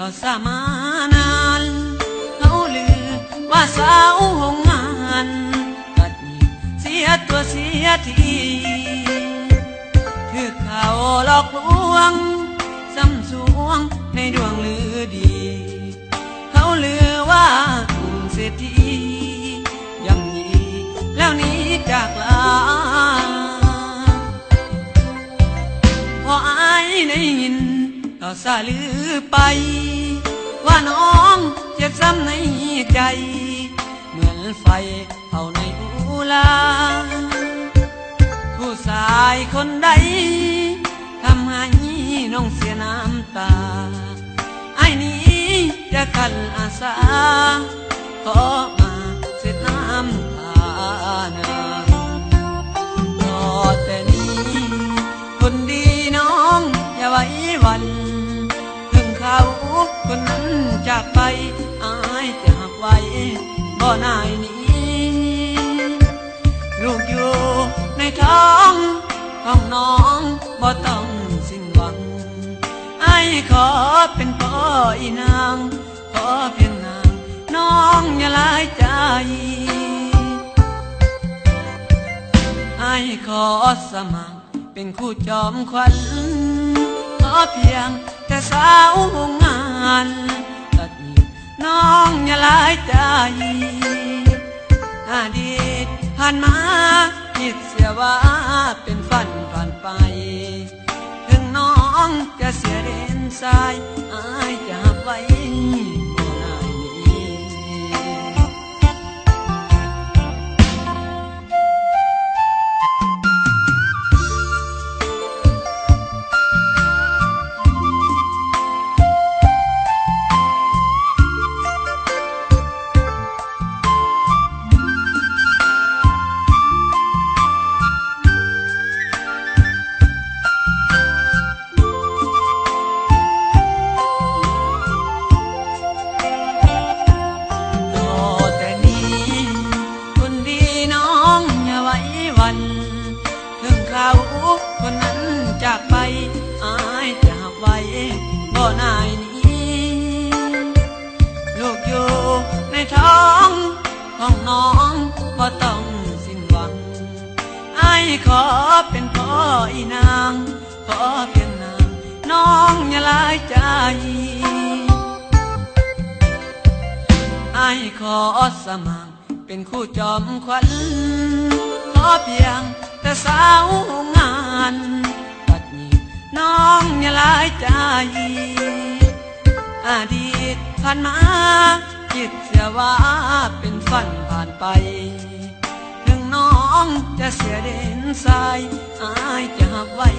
ก็สามานานเขาลือว่าสาวหงงานตัดหนีเสียตัวเสียทีถือเขาหลอกลวงซ้ำสวงในดวงลือดีเขาลือว่าเศรษฐีย่ำยีแล้วหนีจากลาพออายได้ยินก็สาลือไปว่าน้องเจ็บซ้ำในใจเหมือนไฟเผาในอุลาผู้ชายคนใดทำให้น้องเสียน้ำตาไอ้นี้จะขันอาสาขอมาเสร็จน้ำตานาต่อแต่นี้คนดีน้องอย่าไว้วันถึงเขาคนนั้นจากไปอายจะหักไว้บ่นายนี้ลูกอยู่ในท้องของน้องบ่ต้องสิ้นหวังไอ้ขอเป็นพ่ออีนางขอเพียงนางน้องอย่าลายใจไอ้ขอสมัครเป็นคู่จอมขวัญขอเพียงแต่สาวงานตัดหนีน้องอย่าลายใจอดีตผ่านมาคิดเสียว่าเป็นฝันผ่านไปถึงน้องจะเสียเด่นสายอายจะหักไว้บ่นายนี้คนนั้นจากไปอายจะหักไว้บ่นายนี้ลูกอยู่ในท้องของน้องบ่ต้องสิ้นหวังอายขอเป็นพ่ออีนางขอเพียงนางน้องอย่าลายใจอายขอสมัครเป็นคู่จอมขวัญขอเพียงแต่สาวงานตัดหนีน้องอย่าลายใจอดีตผ่านมาคิดเสียว่าเป็นฝันผ่านไปถึงน้องจะเสียเด่นสายอายจะหักไว้